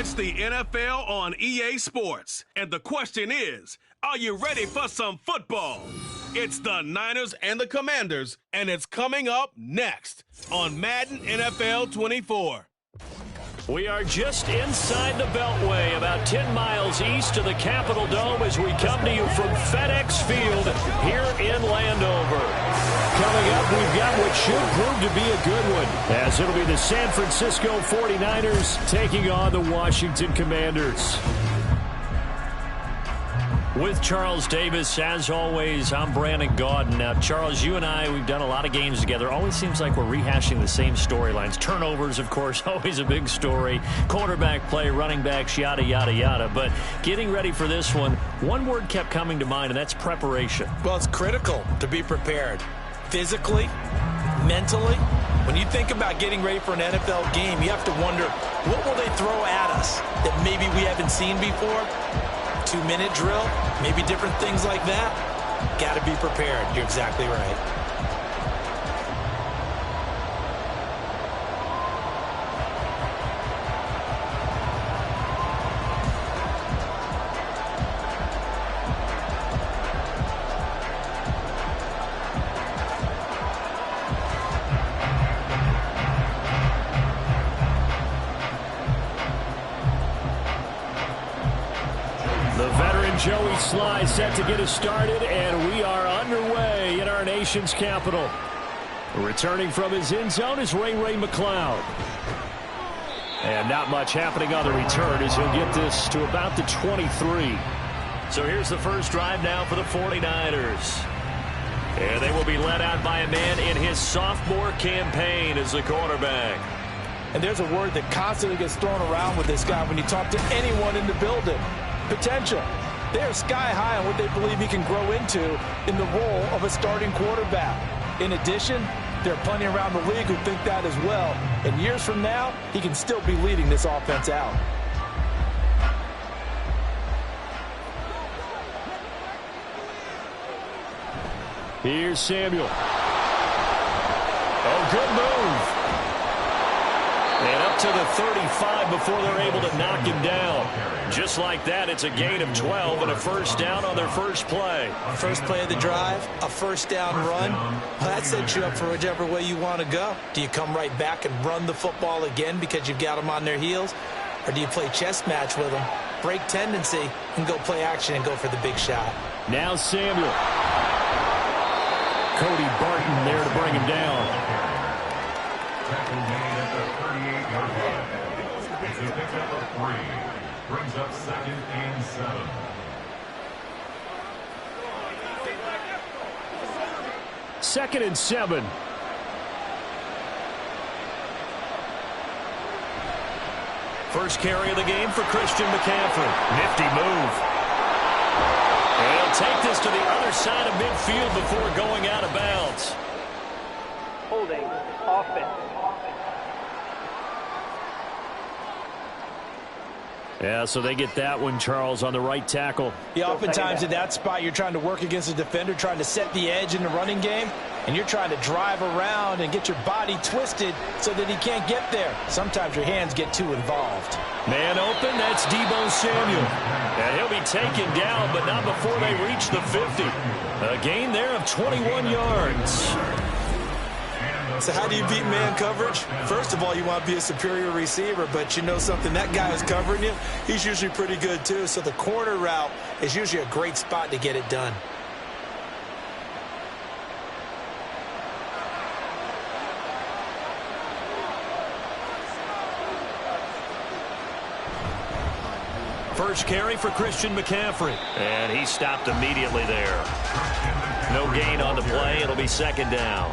It's the NFL on EA Sports. And the question is, are you ready for some football? It's the Niners and the Commanders, and it's coming up next on Madden NFL 24. We are just inside the Beltway, about 10 miles east of the Capitol Dome as we come to you from FedEx Field here in Landover. Coming up, we've got what should prove to be a good one, as it'll be the San Francisco 49ers taking on the Washington Commanders. With Charles Davis, as always, I'm Brandon Gaudin. Now, Charles, you and I, we've done a lot of games together. Always seems like we're rehashing the same storylines. Turnovers, of course, always a big story. Quarterback play, running backs, yada, yada, yada. But getting ready for this one word kept coming to mind, and that's preparation. Well, it's critical to be prepared. Physically, mentally. When you think about getting ready for an NFL game, you have to wonder, what will they throw at us that maybe we haven't seen before? 2-minute drill, maybe different things like that. Got to be prepared. You're exactly right. Joey Sly set to get us started, and we are underway in our nation's capital. Returning from his end zone is Ray McCloud. And not much happening on the return as he'll get this to about the 23. So here's the first drive now for the 49ers. And they will be led out by a man in his sophomore campaign as the quarterback. And there's a word that constantly gets thrown around with this guy when you talk to anyone in the building. Potential. They are sky high on what they believe he can grow into in the role of a starting quarterback. In addition, there are plenty around the league who think that as well. And years from now, he can still be leading this offense out. Here's Samuel. Oh, good move. And up to the 35 before they're able to knock him down. Just like that, it's a gain of 12 and a first down on their first play. First play of the drive, a first down run. Well, that sets you up for whichever way you want to go. Do you come right back and run the football again because you've got them on their heels? Or do you play chess match with them, break tendency, and go play action and go for the big shot? Now Samuel. Cody Barton there to bring him down. Brings up 2nd and 7. Second and 7. First carry of the game for Christian McCaffrey. Nifty move. And he'll take this to the other side of midfield before going out of bounds. Holding offense. Yeah, so they get that one, Charles, on the right tackle. Yeah, oftentimes in that spot, you're trying to work against a defender, trying to set the edge in the running game, and you're trying to drive around and get your body twisted so that he can't get there. Sometimes your hands get too involved. Man open, that's Deebo Samuel. And he'll be taken down, but not before they reach the 50. A gain there of 21 yards. So how do you beat man coverage? First of all, you want to be a superior receiver, but you know something, that guy who's covering you, he's usually pretty good too. So the corner route is usually a great spot to get it done. First carry for Christian McCaffrey. And he stopped immediately there. No gain on the play. It'll be second down.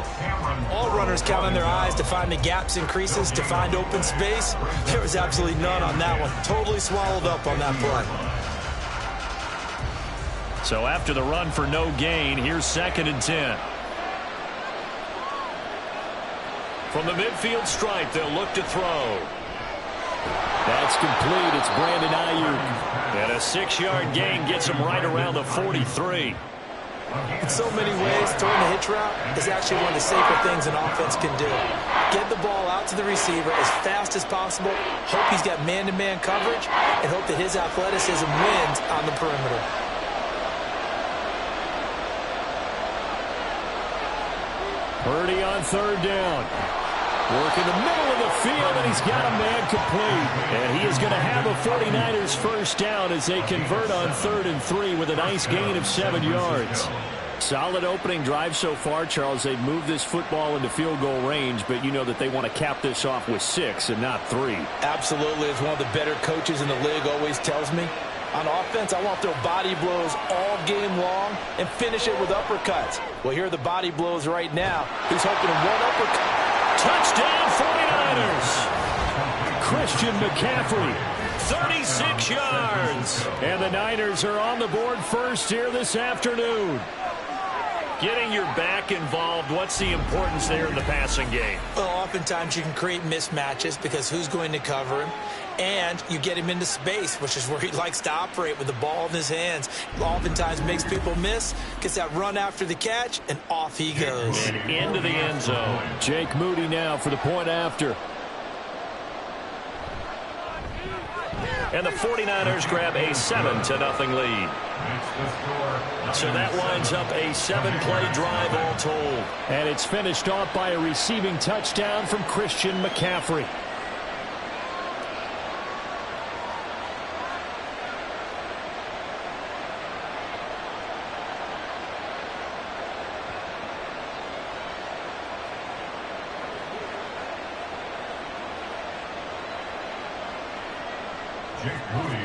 All runners count on their eyes to find the gaps and creases, to find open space. There was absolutely none on that one. Totally swallowed up on that play. So after the run for no gain, here's 2nd and 10. From the midfield stripe, they'll look to throw. That's complete. It's Brandon Ayuk. And a 6-yard gain gets him right around the 43. In so many ways, throwing the hitch route is actually one of the safer things an offense can do. Get the ball out to the receiver as fast as possible, hope he's got man-to-man coverage, and hope that his athleticism wins on the perimeter. Purdy on third down. Work in the middle of the field, and he's got a man complete. And he is going to have a 49ers first down as they convert on 3rd and 3 with a nice gain of 7 yards. Solid opening drive so far, Charles. They've moved this football into field goal range, but you know that they want to cap this off with 6 and not 3. Absolutely. As one of the better coaches in the league always tells me, on offense, I want to throw body blows all game long and finish it with uppercuts. Well, here are the body blows right now. He's hoping in one uppercut. Touchdown 49ers. Christian McCaffrey, 36 yards. And the Niners are on the board first here this afternoon. Getting your back involved, what's the importance there in the passing game? Well, oftentimes you can create mismatches because who's going to cover him? And you get him into space, which is where he likes to operate with the ball in his hands. Oftentimes makes people miss, gets that run after the catch, and off he goes. And into the end zone. Jake Moody now for the point after. And the 49ers grab a 7-0 lead. So that winds up a 7-play drive all told. And it's finished off by a receiving touchdown from Christian McCaffrey.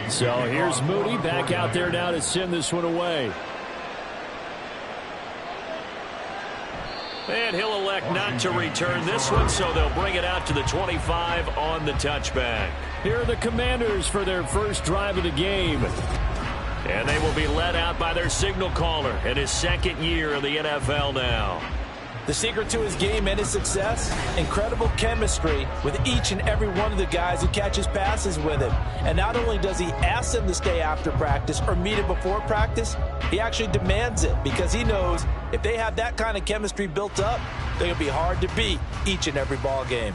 So here's Moody back out there now to send this one away. And he'll elect not to return this one, so they'll bring it out to the 25 on the touchback. Here are the Commanders for their first drive of the game. And they will be led out by their signal caller in his second year in the NFL now. The secret to his game and his success, incredible chemistry with each and every one of the guys who catches passes with him. And not only does he ask them to stay after practice or meet him before practice, he actually demands it because he knows if they have that kind of chemistry built up, they're going to be hard to beat each and every ball game.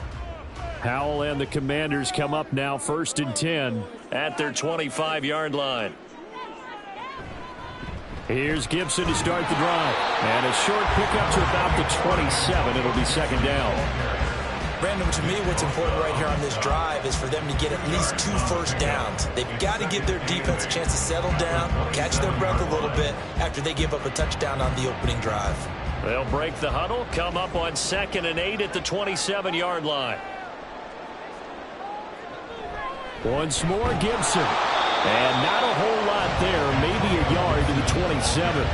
Howell and the Commanders come up now 1st and 10 at their 25-yard line. Here's Gibson to start the drive. And a short pickup to about the 27. It'll be second down. Brandon, to me, what's important right here on this drive is for them to get at least 2 first downs. They've got to give their defense a chance to settle down, catch their breath a little bit after they give up a touchdown on the opening drive. They'll break the huddle, come up on 2nd and 8 at the 27-yard line. Once more, Gibson. And not a whole lot there, maybe a yard to the 27.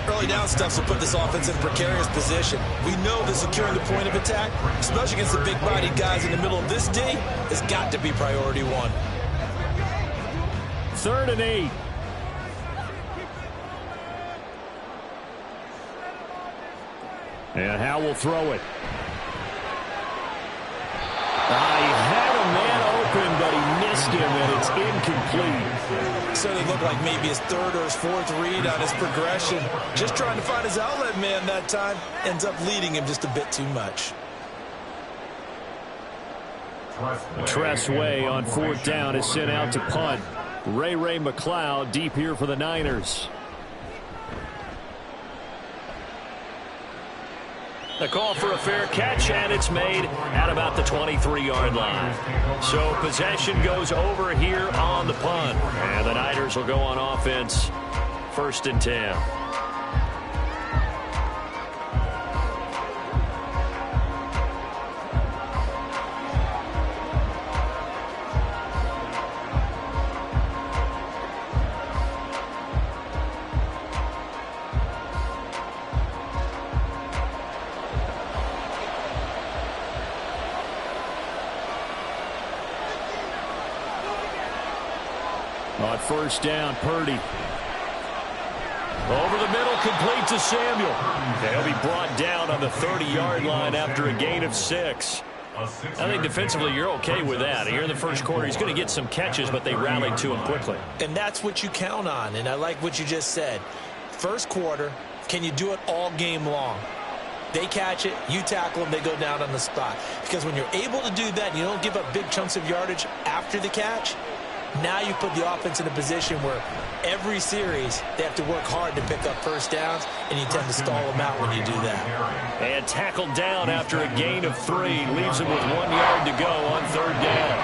Early down stuff will put this offense in a precarious position. We know that securing the point of attack, especially against the big-bodied guys in the middle of this D, has got to be priority 1. 3rd and 8. And Howell will throw it. He had a man open, but he missed him, and it's incomplete. So it looked like maybe his 3rd or his 4th read on his progression. Just trying to find his outlet man that time. Ends up leading him just a bit too much. Tressway on 4th down is sent out to punt. Ray McCloud deep here for the Niners. A call for a fair catch, and it's made at about the 23-yard line. So possession goes over here on the punt. And the Niners will go on offense, 1st and 10. On 1st down, Purdy. Over the middle, complete to Samuel. He'll be brought down on the 30-yard line after a gain of 6. I think defensively you're okay with that. Here in the first quarter, he's going to get some catches, but they rallied to him quickly. And that's what you count on, and I like what you just said. first quarter, can you do it all game long? They catch it, you tackle them, they go down on the spot. Because when you're able to do that and you don't give up big chunks of yardage after the catch, now you put the offense in a position where every series they have to work hard to pick up first downs, and you tend to stall them out when you do that. And tackled down after a gain of 3. Leaves him with 1 yard to go on 3rd down.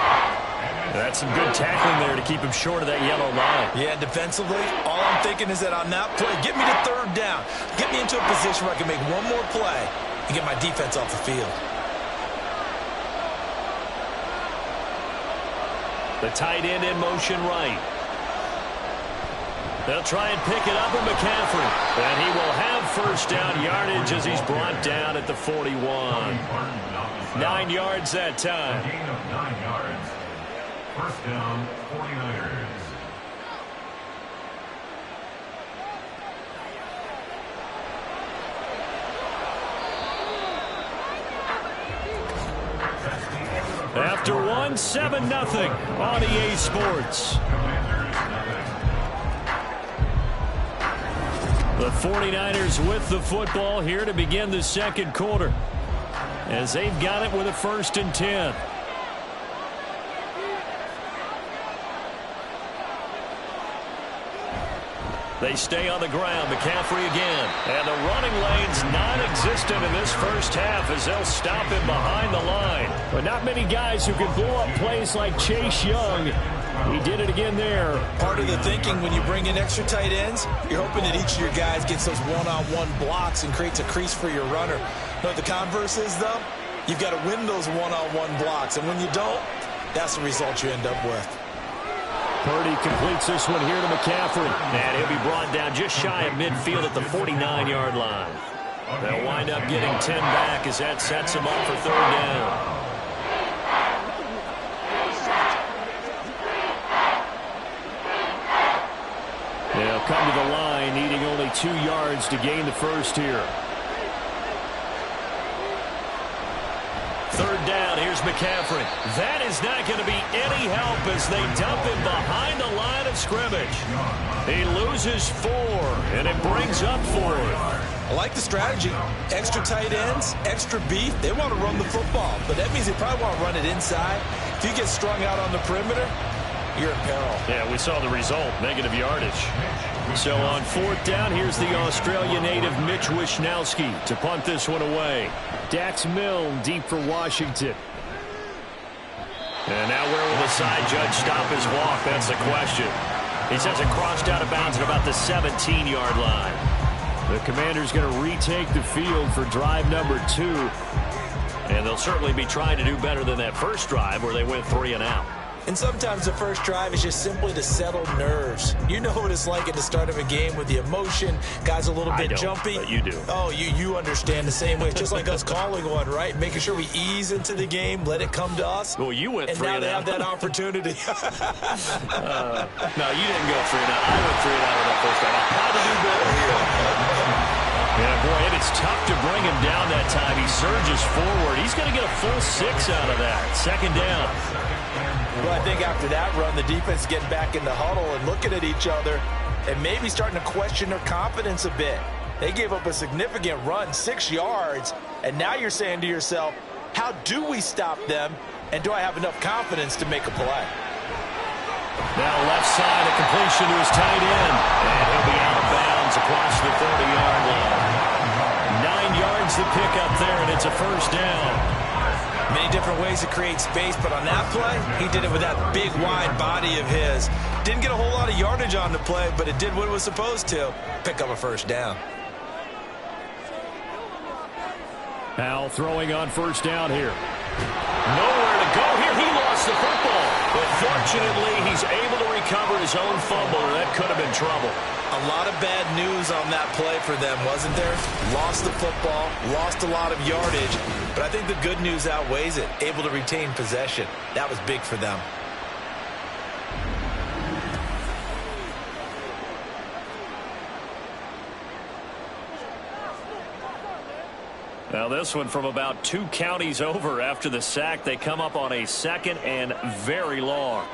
That's some good tackling there to keep him short of that yellow line. Yeah, defensively, all I'm thinking is that on that play, get me to 3rd down. Get me into a position where I can make one more play and get my defense off the field. The tight end in motion right. They'll try and pick it up with McCaffrey. And he will have first down yardage as he's brought down at the 41. 9 yards that time. Gain of 9 yards. First down, 49ers. After 1, 7-0 on EA Sports. The 49ers with the football here to begin the second quarter, as they've got it with a 1st and 10. They stay on the ground. McCaffrey again. And the running lane's non-existent in this first half as they'll stop him behind the line. But not many guys who can blow up plays like Chase Young. He did it again there. Part of the thinking when you bring in extra tight ends, you're hoping that each of your guys gets those one-on-one blocks and creates a crease for your runner. No, the converse is, though, you've got to win those one-on-one blocks. And when you don't, that's the result you end up with. Purdy completes this one here to McCaffrey. And he'll be brought down just shy of midfield at the 49-yard line. They'll wind up getting 10 back as that sets them up for 3rd down. They'll come to the line, needing only 2 yards to gain the first here. 3rd down, here's McCaffrey. That is not going to be any help as they dump him behind the line of scrimmage. He loses 4, and it brings up 4th. I like the strategy. Extra tight ends, extra beef. They want to run the football, but that means they probably want to run it inside. If you get strung out on the perimeter, you're in peril. Yeah, we saw the result, negative yardage. So on 4th down, here's the Australia native Mitch Wishnowski to punt this one away. Dax Milne deep for Washington. And now where will the side judge stop his walk? That's the question. He says it crossed out of bounds at about the 17-yard line. The Commanders going to retake the field for drive number 2. And they'll certainly be trying to do better than that first drive where they went 3 and out. And sometimes the first drive is just simply to settle nerves. You know what it's like at the start of a game with the emotion. Guys a little bit jumpy. But you do. Oh, you understand the same way. It's just like us calling one, right? Making sure we ease into the game, let it come to us. Well, you went 3 and out. And now they have that opportunity. No, you didn't go 3 and out. I went 3 and out on that first drive. I'll probably do better here. Yeah, boy, and it's tough to bring him down that time. He surges forward. He's going to get a full 6 out of that. 2nd down. Well, I think after that run, the defense getting back in the huddle and looking at each other and maybe starting to question their confidence a bit. They gave up a significant run, 6 yards, and now you're saying to yourself, how do we stop them, and do I have enough confidence to make a play? Now left side, a completion to his tight end, and he'll be out of bounds across the 30-yard line. 9 yards to pick up there, and it's a first down. Many different ways to create space, but on that play, he did it with that big, wide body of his. Didn't get a whole lot of yardage on the play, but it did what it was supposed to, pick up a first down. Al throwing on first down here. Nowhere to go here. He lost the football. But fortunately, he's able to recover his own fumble, or that could have been trouble. A lot of bad news on that play for them, wasn't there? Lost the football, lost a lot of yardage, but I think the good news outweighs it. Able to retain possession. That was big for them. Now this one from about 2 counties over after the sack. They come up on a 2nd and very long.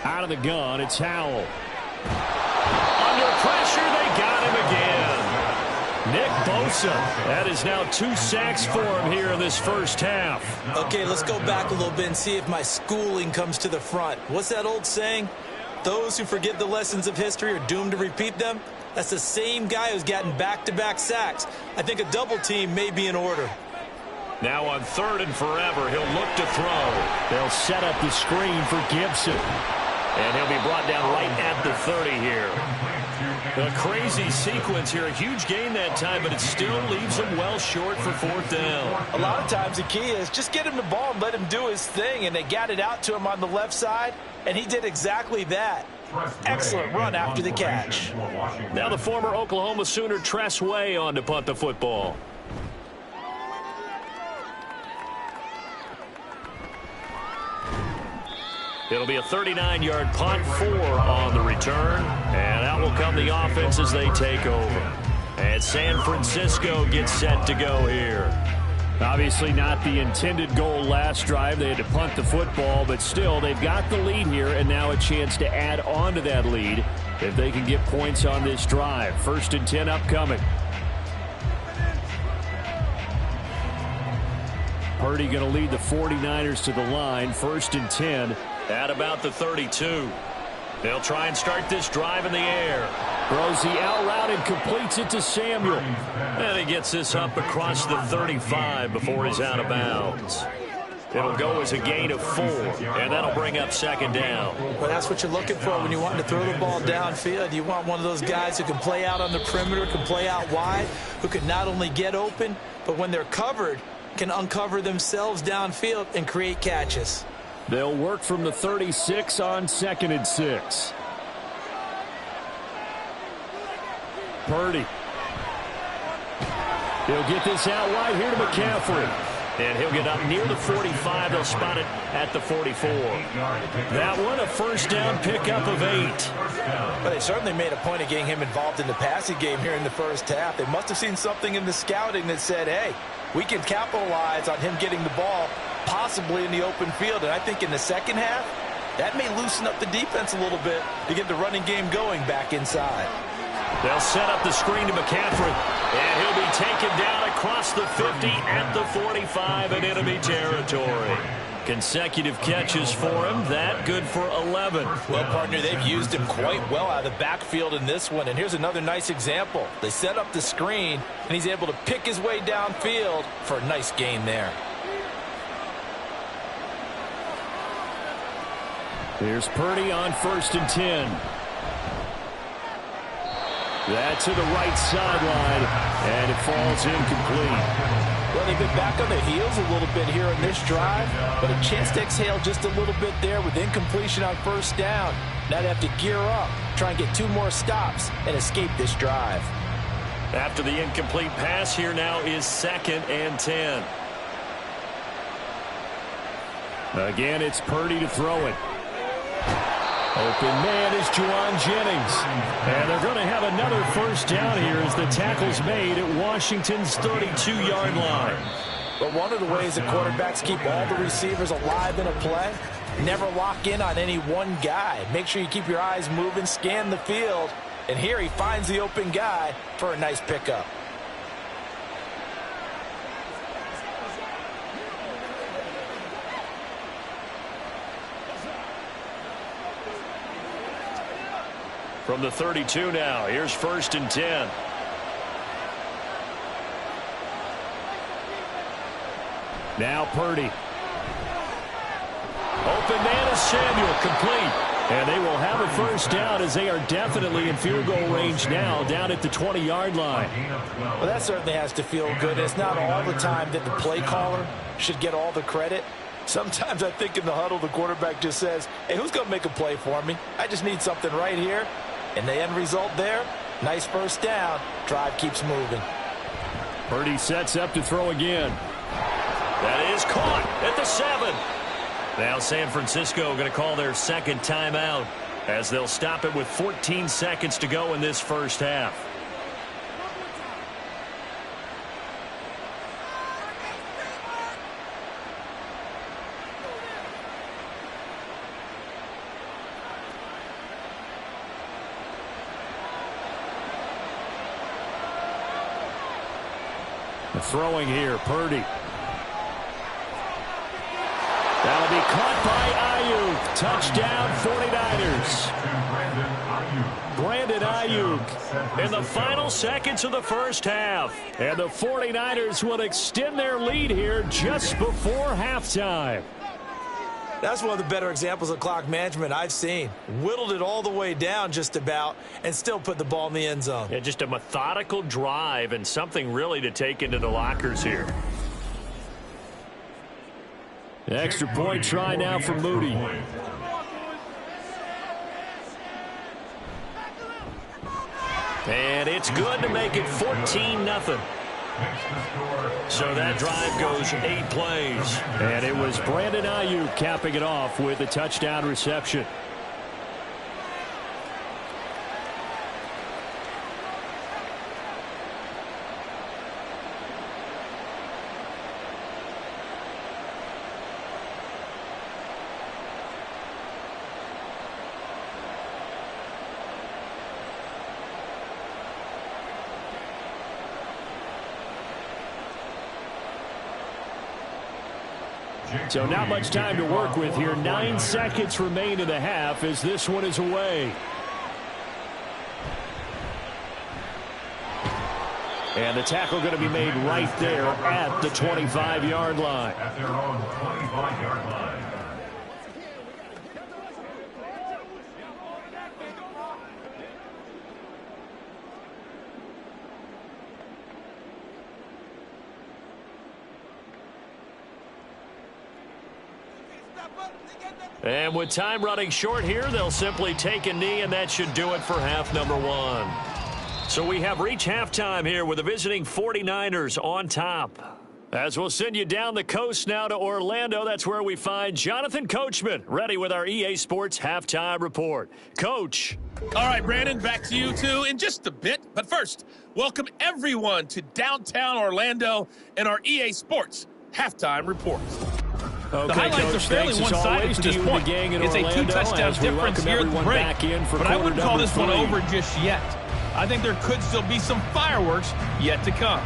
Out of the gun, it's Howell. under pressure. They got him again. Nick Bosa. That is now 2 sacks for him here in this first half. Okay, let's go back a little bit and see if my schooling comes to the front. What's that old saying? Those who forget the lessons of history are doomed to repeat them. That's the same guy who's gotten back-to-back sacks. I think a double team may be in order. Now on 3rd and forever, he'll look to throw. They'll set up the screen for Gibson. And he'll be brought down right at the 30 here. A crazy sequence here. A huge gain that time, but it still leaves him well short for 4th down. A lot of times the key is just get him the ball and let him do his thing, and they got it out to him on the left side, and he did exactly that. Excellent run after the catch. Now the former Oklahoma Sooner Tress Way on to punt the football. It'll be a 39-yard punt, 4 on the return. And out will come the offense as they take over. And San Francisco gets set to go here. Obviously not the intended goal last drive. They had to punt the football, but still they've got the lead here and now a chance to add on to that lead if they can get points on this drive. 1st and 10 upcoming. Purdy going to lead the 49ers to the line. 1st and 10 at about the 32. They'll try and start this drive in the air. Throws the out route and completes it to Samuel. And he gets this up across the 35 before he's out of bounds. It'll go as a gain of 4, and that'll bring up 2nd down. Well, that's what you're looking for when you want to throw the ball downfield. You want one of those guys who can play out on the perimeter, can play out wide, who can not only get open, but when they're covered, can uncover themselves downfield and create catches. They'll work from the 36 on 2nd and 6. Purdy. He'll get this out wide here to McCaffrey. And he'll get up near the 45. They'll spot it at the 44. That one, a 1st down pickup of 8. Well, they certainly made a point of getting him involved in the passing game here in the first half. They must have seen something in the scouting that said, hey, we can capitalize on him getting the ball possibly in the open field. And I think in the second half, that may loosen up the defense a little bit to get the running game going back inside. They'll set up the screen to McCaffrey, and he'll be taken down across the 50 at the 45 in enemy territory. Consecutive catches for him. That good for 11. Well, partner, they've used him quite well out of the backfield in this one. And here's another nice example. They set up the screen, and he's able to pick his way downfield for a nice gain there. Here's Purdy on 1st and 10. That to the right sideline, and it falls incomplete. Well, they've been back on their heels a little bit here in this drive, but a chance to exhale just a little bit there with incompletion on 1st down. Now they have to gear up, try and get 2 more stops, and escape this drive. After the incomplete pass, here now is 2nd and 10. Again, it's Purdy to throw it. Open man is Juwan Jennings. And they're going to have another 1st down here as the tackle's made at Washington's 32-yard line. But one of the ways that quarterbacks keep all the receivers alive in a play, never lock in on any one guy. Make sure you keep your eyes moving, scan the field. And here he finds the open guy for a nice pickup. From the 32 now, here's 1st and 10. Now Purdy. Open man is Samuel, complete. And they will have a 1st down as they are definitely in field goal range now, down at the 20-yard line. Well, that certainly has to feel good. It's not all the time that the play caller should get all the credit. Sometimes I think in the huddle, the quarterback just says, hey, who's going to make a play for me? I just need something right here. And the end result there, nice 1st down. Drive keeps moving. Purdy sets up to throw again. That is caught at the 7. Now San Francisco going to call their 2nd timeout as they'll stop it with 14 seconds to go in this first half. Throwing here, Purdy. That'll be caught by Ayuk. Touchdown, 49ers. Brandon Ayuk in the final seconds of the first half. And the 49ers will extend their lead here just before halftime. That's one of the better examples of clock management I've seen. Whittled it all the way down just about and still put the ball in the end zone. Yeah, just a methodical drive and something really to take into the lockers here. The extra point try now for Moody. And it's good to make it 14-0. So that drive goes 8 plays. And it was Brandon Ayuk capping it off with a touchdown reception. So not much time to work with here. 9 seconds remain in the half as this one is away. And the tackle going to be made right there at the 25-yard line. At their own 25-yard line. And with time running short here, they'll simply take a knee, and that should do it for half number 1. So we have reached halftime here with the visiting 49ers on top. As we'll send you down the coast now to Orlando, that's where we find Jonathan Coachman, ready with our EA Sports Halftime Report. Coach. All right, Brandon, back to you two in just a bit. But first, welcome everyone to downtown Orlando and our EA Sports Halftime Report. Okay, the highlights Coach, are fairly one-sided to this point. It's a 2-touchdown difference here at the break, but I wouldn't call this one over just yet. I think there could still be some fireworks yet to come.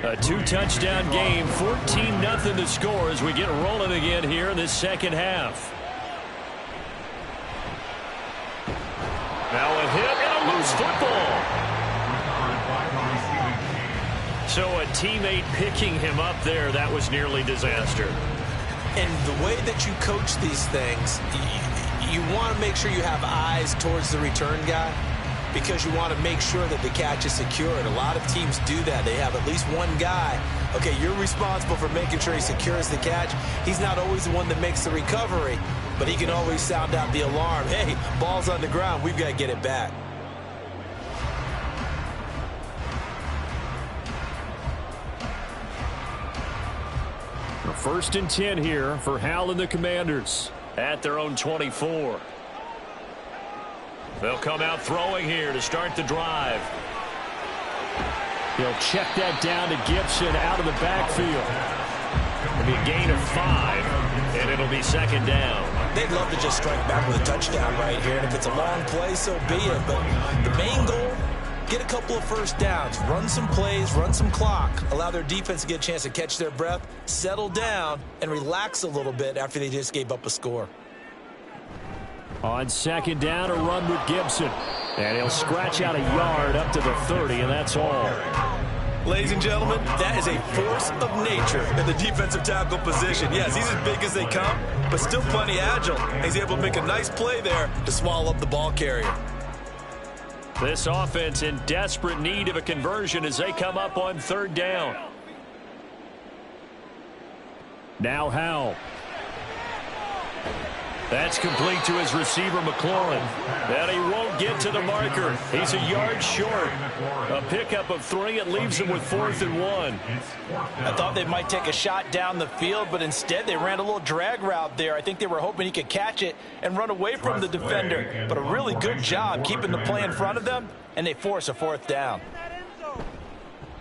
A 2-touchdown game, 14-0 to score as we get rolling again here in this second half. Now a hit and a loose football. So a teammate picking him up there, that was nearly disaster. And the way that you coach these things, you want to make sure you have eyes towards the return guy, because you want to make sure that the catch is secured. A lot of teams do that. They have at least one guy. Okay, you're responsible for making sure he secures the catch. He's not always the one that makes the recovery, but he can always sound out the alarm. Hey, ball's on the ground. We've got to get it back. First and 10 here for Hal and the Commanders at their own 24. They'll come out throwing here to start the drive. He'll check that down to Gibson out of the backfield. It'll be a gain of 5, and it'll be second down. They'd love to just strike back with a touchdown right here, and if it's a long play, so be it. But the main goal, get a couple of first downs, run some plays, run some clock, allow their defense to get a chance to catch their breath, settle down, and relax a little bit after they just gave up a score. On second down, a run with Gibson. And he'll scratch out a yard up to the 30, and that's all. Ladies and gentlemen, that is a force of nature in the defensive tackle position. Yes, he's as big as they come, but still plenty agile. He's able to make a nice play there to swallow up the ball carrier. This offense in desperate need of a conversion as they come up on third down. Now Howell. That's complete to his receiver, McLaurin. And he won't get to the marker. He's a yard short. A pickup of 3. It leaves him with 4th and 1. I thought they might take a shot down the field, but instead they ran a little drag route there. I think they were hoping he could catch it and run away from the defender. But a really good job keeping the play in front of them, and they force a 4th down.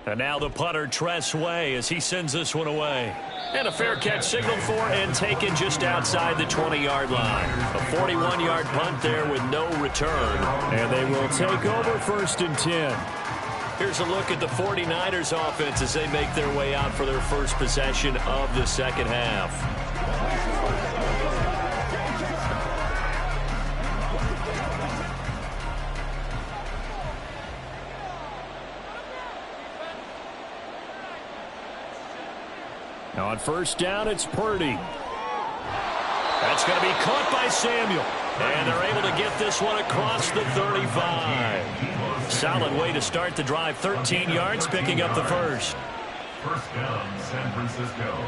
And now the punter, Tress Way, as he sends this one away. And a fair catch signaled for and taken just outside the 20-yard line. A 41-yard punt there with no return. And they will take over 1st and 10. Here's a look at the 49ers offense as they make their way out for their first possession of the second half. Now on 1st down, it's Purdy. That's going to be caught by Samuel. And they're able to get this one across the 35. Solid way to start the drive. 13 yards, picking up the first. 1st down, San Francisco.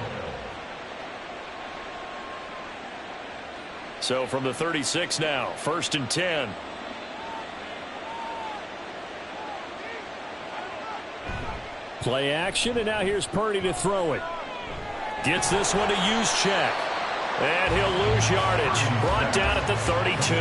So from the 36 now, 1st and 10. Play action, and now here's Purdy to throw it. Gets this one to Juszczyk. And he'll lose yardage. Brought down at the 32.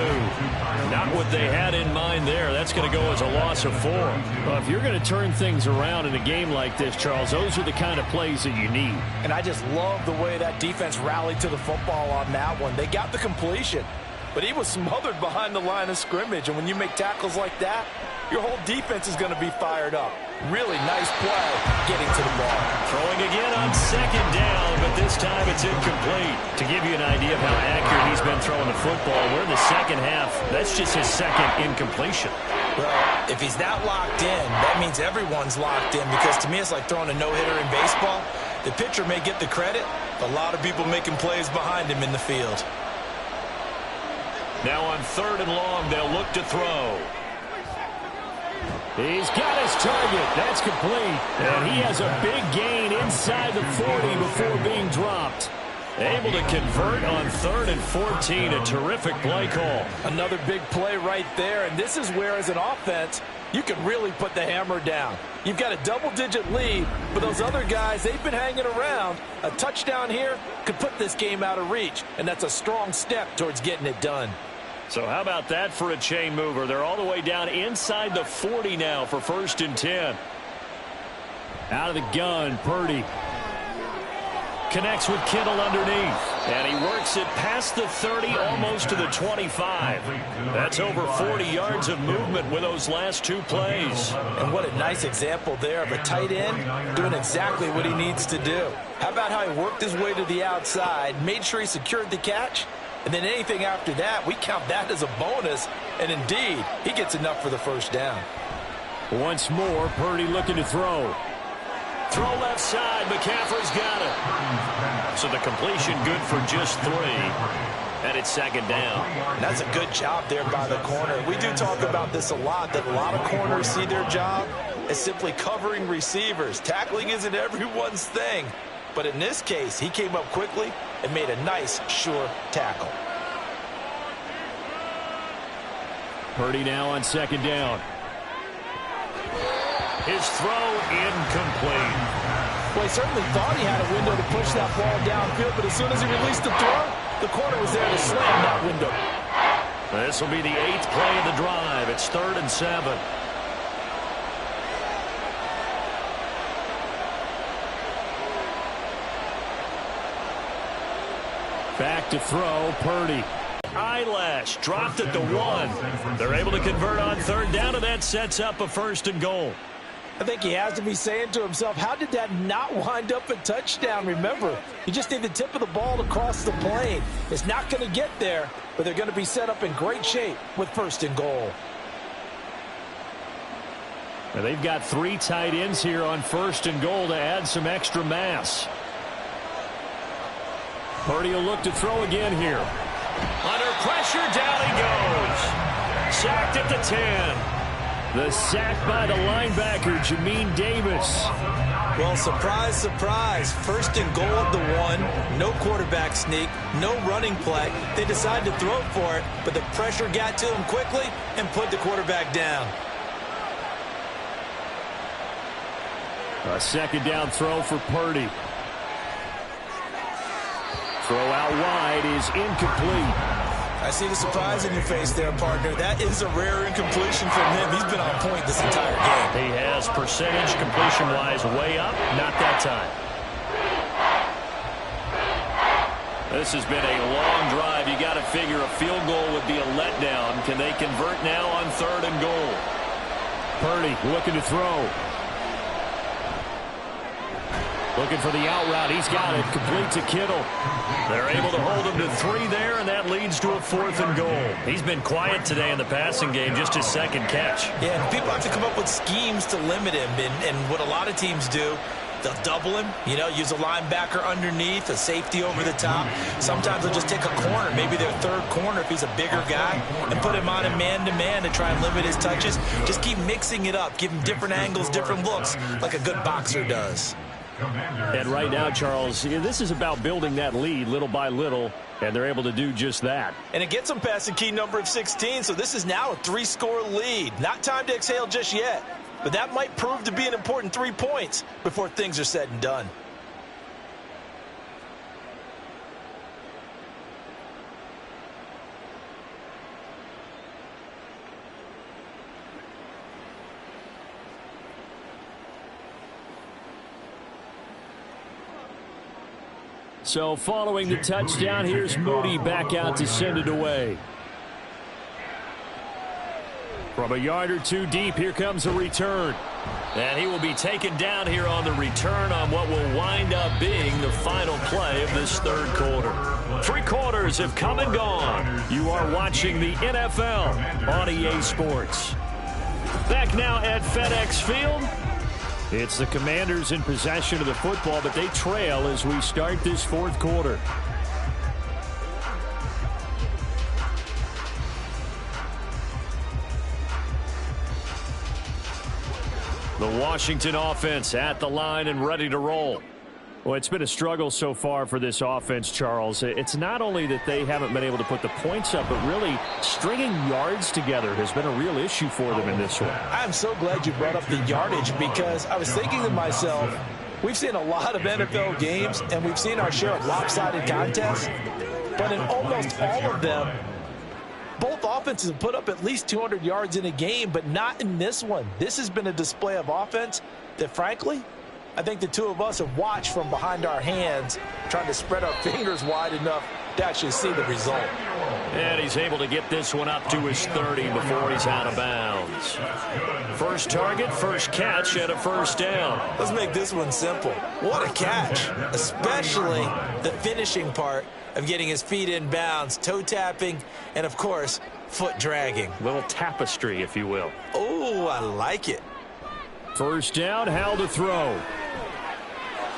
Not what they had in mind there. That's going to go as a loss of 4. Well, if you're going to turn things around in a game like this, Charles, those are the kind of plays that you need. And I just love the way that defense rallied to the football on that one. They got the completion, but he was smothered behind the line of scrimmage. And when you make tackles like that, your whole defense is going to be fired up. Really nice play getting to the ball. Throwing again on 2nd down, but this time it's incomplete. To give you an idea of how accurate he's been throwing the football, we're in the second half. That's just his 2nd incompletion. Well, if he's that locked in, that means everyone's locked in, because to me it's like throwing a no-hitter in baseball. The pitcher may get the credit, but a lot of people making plays behind him in the field. Now on 3rd and long, they'll look to throw. He's got his target. That's complete. And he has a big gain inside the 40 before being dropped. Able to convert on 3rd and 14. A terrific play call. Another big play right there. And this is where, as an offense, you can really put the hammer down. You've got a double-digit lead, but those other guys, they've been hanging around. A touchdown here could put this game out of reach, and that's a strong step towards getting it done. So how about that for a chain mover? They're all the way down inside the 40 now for 1st and 10. Out of the gun, Purdy. Connects with Kittle underneath. And he works it past the 30, almost to the 25. That's over 40 yards of movement with those last 2 plays. And what a nice example there of a tight end doing exactly what he needs to do. How about how he worked his way to the outside, made sure he secured the catch, and then anything after that, we count that as a bonus. And indeed, he gets enough for the 1st down. Once more, Purdy looking to throw. Throw left side. McCaffrey's got it. So the completion good for just 3. And it's 2nd down. That's a good job there by the corner. We do talk about this a lot, that a lot of corners see their job as simply covering receivers. Tackling isn't everyone's thing. But in this case, he came up quickly and made a nice, sure tackle. Purdy now on 2nd down. His throw incomplete. Well, he certainly thought he had a window to push that ball downfield, but as soon as he released the throw, the corner was there to slam that window. This will be the 8th play of the drive. It's 3rd and 7. Back to throw, Purdy. Eyelash dropped at the 1. They're able to convert on 3rd down, and that sets up a 1st and goal. I think he has to be saying to himself, how did that not wind up a touchdown? Remember, you just need the tip of the ball to cross the plane. It's not going to get there, but they're going to be set up in great shape with 1st and goal. Now they've got 3 tight ends here on 1st and goal to add some extra mass. Purdy will look to throw again here. Under pressure, down he goes. Sacked at the 10. The sack by the linebacker, Jamin Davis. Well, surprise, surprise. First and goal at the 1. No quarterback sneak. No running play. They decided to throw for it, but the pressure got to them quickly and put the quarterback down. A second down throw for Purdy. Throw out wide is incomplete. I see the surprise in your face there, partner. That is a rare incompletion from him. He's been on point this entire game. He has percentage completion-wise way up. Not that time. This has been a long drive. You got to figure a field goal would be a letdown. Can they convert now on 3rd and goal? Purdy looking to throw. Looking for the out route. He's got it. Complete to Kittle. They're able to hold him to 3 there, and that leads to a 4th and goal. He's been quiet today in the passing game, just his second catch. Yeah, and people have to come up with schemes to limit him, and what a lot of teams do, they'll double him, use a linebacker underneath, a safety over the top. Sometimes they'll just take a corner, maybe their 3rd corner if he's a bigger guy, and put him on a man-to-man to try and limit his touches. Just keep mixing it up, give him different angles, different looks, like a good boxer does. And right now, Charles, this is about building that lead little by little, and they're able to do just that. And it gets them past the key number of 16, so this is now a 3-score lead. Not time to exhale just yet, but that might prove to be an important 3 points before things are said and done. So following the touchdown, here's Moody back out to send it away. From a yard or 2 deep, here comes a return. And he will be taken down here on the return on what will wind up being the final play of this 3rd quarter. 3 quarters have come and gone. You are watching the NFL on EA Sports. Back now at FedEx Field. It's the Commanders in possession of the football, but they trail as we start this 4th quarter. The Washington offense at the line and ready to roll. Well, it's been a struggle so far for this offense, Charles. It's not only that they haven't been able to put the points up, but really stringing yards together has been a real issue for them in this one. I'm so glad you brought up the yardage, because I was thinking to myself, we've seen a lot of NFL games, and we've seen our share of lopsided contests, but in almost all of them, both offenses have put up at least 200 yards in a game, but not in this one. This has been a display of offense that, frankly, I think the two of us have watched from behind our hands, trying to spread our fingers wide enough to actually see the result. And he's able to get this one up to his 30 before he's out of bounds. First target, first catch, and a 1st down. Let's make this one simple. What a catch, especially the finishing part of getting his feet in bounds, toe tapping, and, of course, foot dragging. Little tapestry, if you will. Oh, I like it. 1st down, Howell to throw.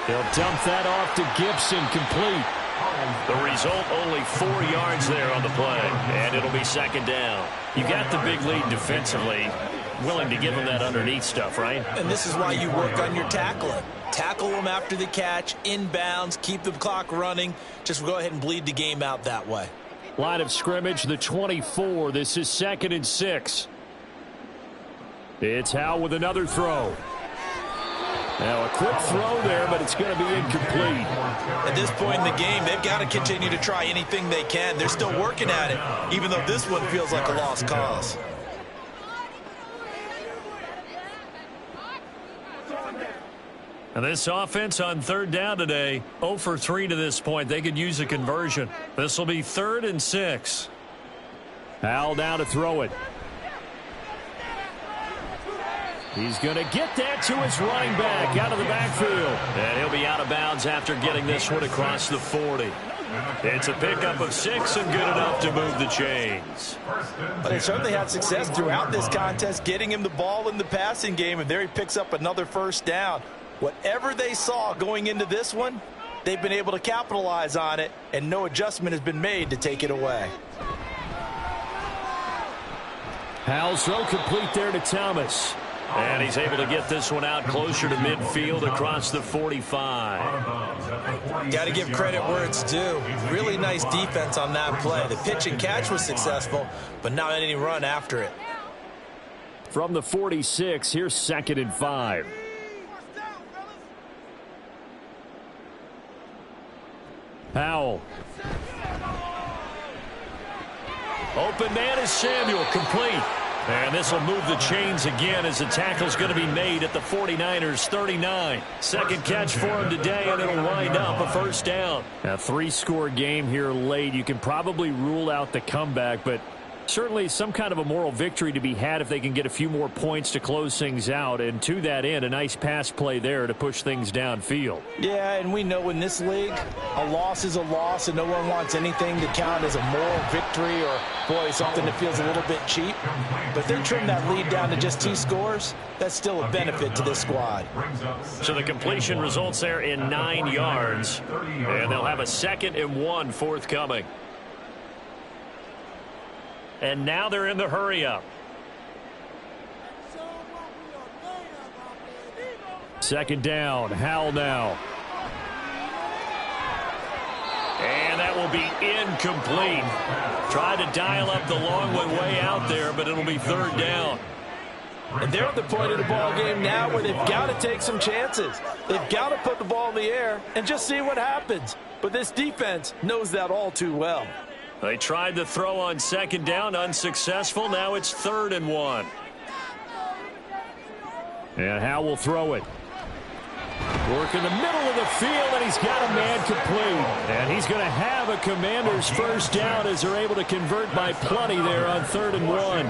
He'll dump that off to Gibson, complete. The result, only 4 yards there on the play, and it'll be 2nd down. You got the big lead defensively, willing to give him that underneath stuff, right? And this is why you work on your tackling. Tackle them after the catch, inbounds, keep the clock running. Just go ahead and bleed the game out that way. Line of scrimmage, the 24. This is 2nd and 6. It's Howell with another throw. Now a quick throw there, but it's going to be incomplete. At this point in the game, they've got to continue to try anything they can. They're still working at it, even though this one feels like a lost cause. And this offense on 3rd down today, 0 for 3 to this point. They could use a conversion. This will be 3rd and 6. Howell down to throw it. He's going to get that to his running back out of the backfield. And he'll be out of bounds after getting this one across the 40. It's a pickup of 6 and good enough to move the chains. But they certainly had success throughout this contest, getting him the ball in the passing game, and there he picks up another 1st down. Whatever they saw going into this one, they've been able to capitalize on it, and no adjustment has been made to take it away. Howell's throw complete there to Thomas. And he's able to get this one out closer to midfield across the 45. Got to give credit where it's due. Really nice defense on that play. The pitch and catch was successful, but not any run after it. From the 46, here's 2nd and 5. Powell. Open man is Samuel, complete. And this will move the chains again as the tackle's going to be made at the 49ers 39. Second catch for him today, and it'll wind up a first down. A 3-score game here late. You can probably rule out the comeback, but certainly some kind of a moral victory to be had if they can get a few more points to close things out. And to that end, a nice pass play there to push things downfield. Yeah, and we know in this league, a loss is a loss, and no one wants anything to count as a moral victory or, boy, something that feels a little bit cheap. But if they trim that lead down to just 2 scores, that's still a benefit to this squad. So the completion results there in 9 yards, and they'll have a 2nd and 1 forthcoming. And now they're in the hurry-up. 2nd down. Howell now. And that will be incomplete. Tried to dial up the long one way out there, but it'll be 3rd down. And they're at the point of the ball game now where they've got to take some chances. They've got to put the ball in the air and just see what happens. But this defense knows that all too well. They tried to throw on 2nd down, unsuccessful. Now it's 3rd and 1. And Howell will throw it. Work in the middle of the field, and he's got a man complete. And he's going to have a Commanders first down as they're able to convert by plenty there on 3rd and 1.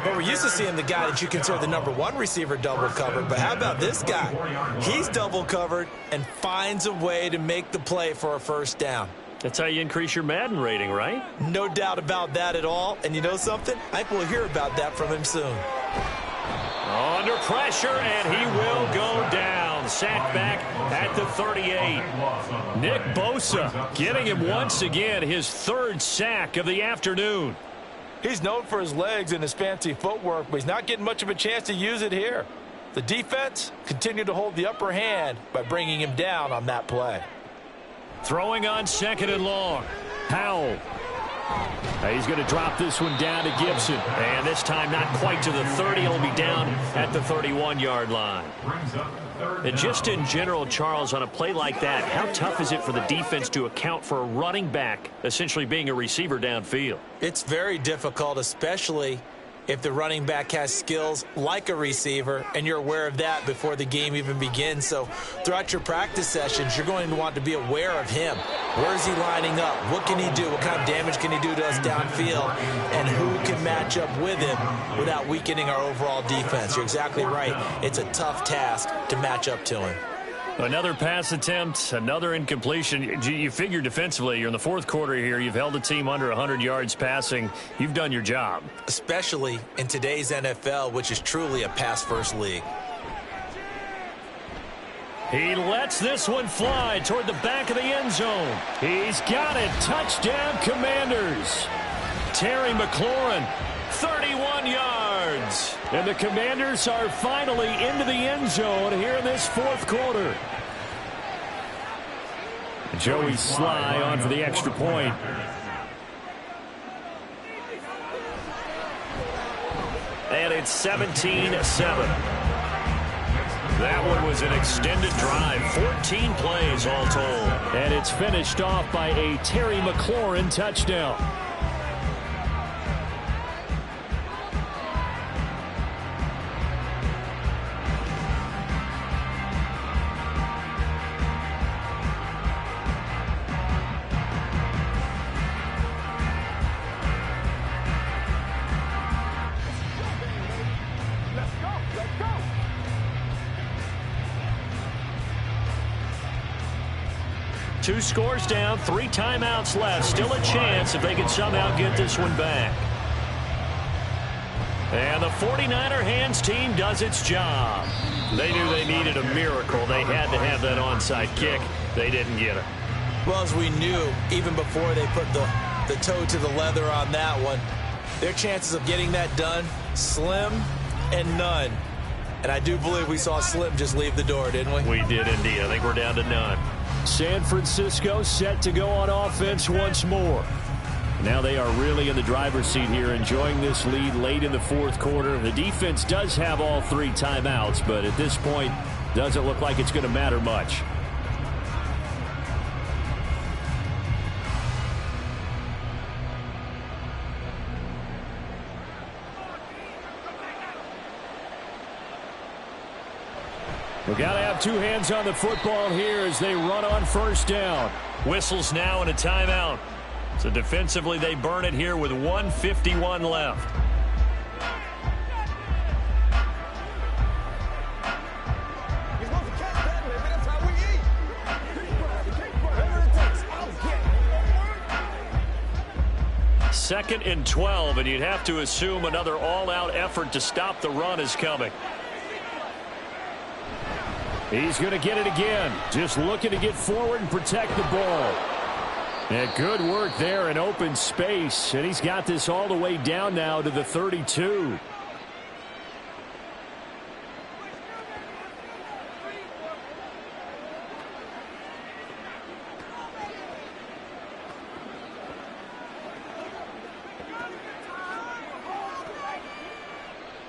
But we're used to seeing the guy that you consider the #1 receiver double covered. But how about this guy? He's double covered and finds a way to make the play for a first down. That's how you increase your Madden rating, right? No doubt about that at all. And you know something? I think we'll hear about that from him soon. Under pressure, and he will go down. Sacked back at the 38. Nick Bosa getting him once again his 3rd sack of the afternoon. He's known for his legs and his fancy footwork, but he's not getting much of a chance to use it here. The defense continued to hold the upper hand by bringing him down on that play. Throwing on 2nd and long. Powell. He's going to drop this one down to Gibson. And this time not quite to the 30. It'll be down at the 31-yard line. And just in general, Charles, on a play like that, how tough is it for the defense to account for a running back essentially being a receiver downfield? It's very difficult, especially if the running back has skills like a receiver, and you're aware of that before the game even begins. So throughout your practice sessions, you're going to want to be aware of him. Where is he lining up? What can he do? What kind of damage can he do to us downfield? And who can match up with him without weakening our overall defense? You're exactly right. It's a tough task to match up to him. Another pass attempt, another incompletion. You figure defensively, you're in the 4th quarter here. You've held the team under 100 yards passing. You've done your job. Especially in today's NFL, which is truly a pass-first league. He lets this one fly toward the back of the end zone. He's got it. Touchdown, Commanders. Terry McLaurin, 31 yards. And the Commanders are finally into the end zone here in this 4th quarter. Joey Sly on for the extra point. And it's 17-7. That one was an extended drive. 14 plays all told. And it's finished off by a Terry McLaurin touchdown. Two scores down, 3 timeouts left. Still a chance if they can somehow get this one back. And the 49er hands team does its job. They knew they needed a miracle. They had to have that onside kick. They didn't get it. Well, as we knew, even before they put the toe to the leather on that one, their chances of getting that done, slim and none. And I do believe we saw Slim just leave the door, didn't we? We did indeed. I think we're down to none. San Francisco set to go on offense once more. Now they are really in the driver's seat here, enjoying this lead late in the fourth quarter. The defense does have all 3 timeouts, but at this point, doesn't look like it's going to matter much. We've got to have 2 hands on the football here as they run on first down. Whistles now and a timeout. So defensively, they burn it here with 1:51 left. Second and 12, and you'd have to assume another all-out effort to stop the run is coming. He's going to get it again. Just looking to get forward and protect the ball. And good work there in open space. And he's got this all the way down now to the 32.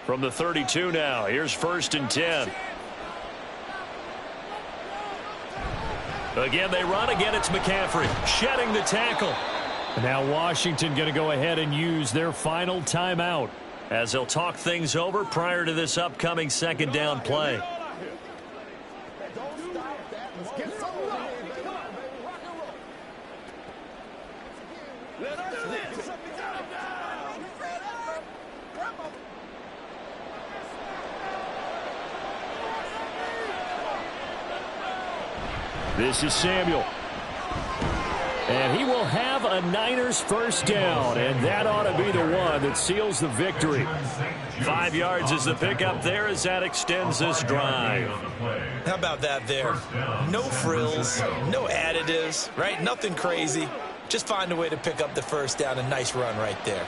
From the 32 now, here's 1st and 10. Again, they run. Again, it's McCaffrey shedding the tackle. And now Washington going to go ahead and use their final timeout as they'll talk things over prior to this upcoming second down play. This is Samuel. And he will have a Niners first down, and that ought to be the one that seals the victory. 5 yards is the pickup there as that extends this drive. How about that there? No frills, no additives, right? Nothing crazy. Just find a way to pick up the first down. A nice run right there.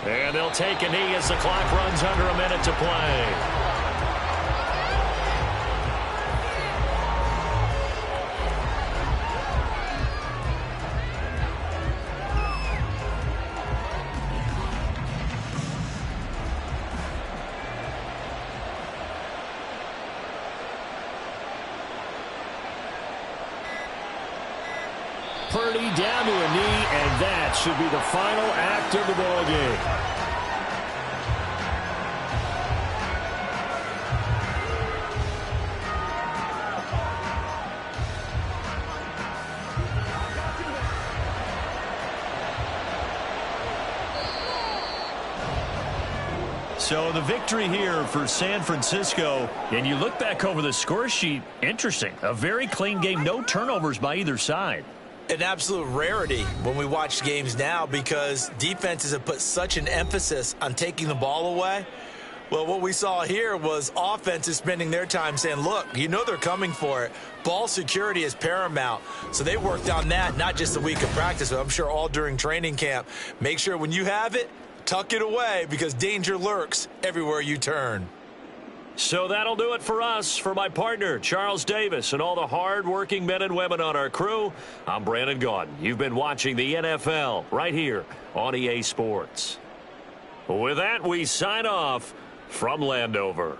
And they'll take a knee as the clock runs under a minute to play. Purdy down to a knee, and that should be the final act of the ball game. So the victory here for San Francisco, and you look back over the score sheet, interesting. A very clean game, no turnovers by either side. An absolute rarity when we watch games now because defenses have put such an emphasis on taking the ball away. Well, what we saw here was offenses spending their time saying, look, you know they're coming for it. Ball security is paramount. So they worked on that, not just a week of practice, but I'm sure all during training camp. Make sure when you have it, tuck it away because danger lurks everywhere you turn. So that'll do it for us. For my partner, Charles Davis, and all the hard-working men and women on our crew, I'm Brandon Gaudin. You've been watching the NFL right here on EA Sports. With that, we sign off from Landover.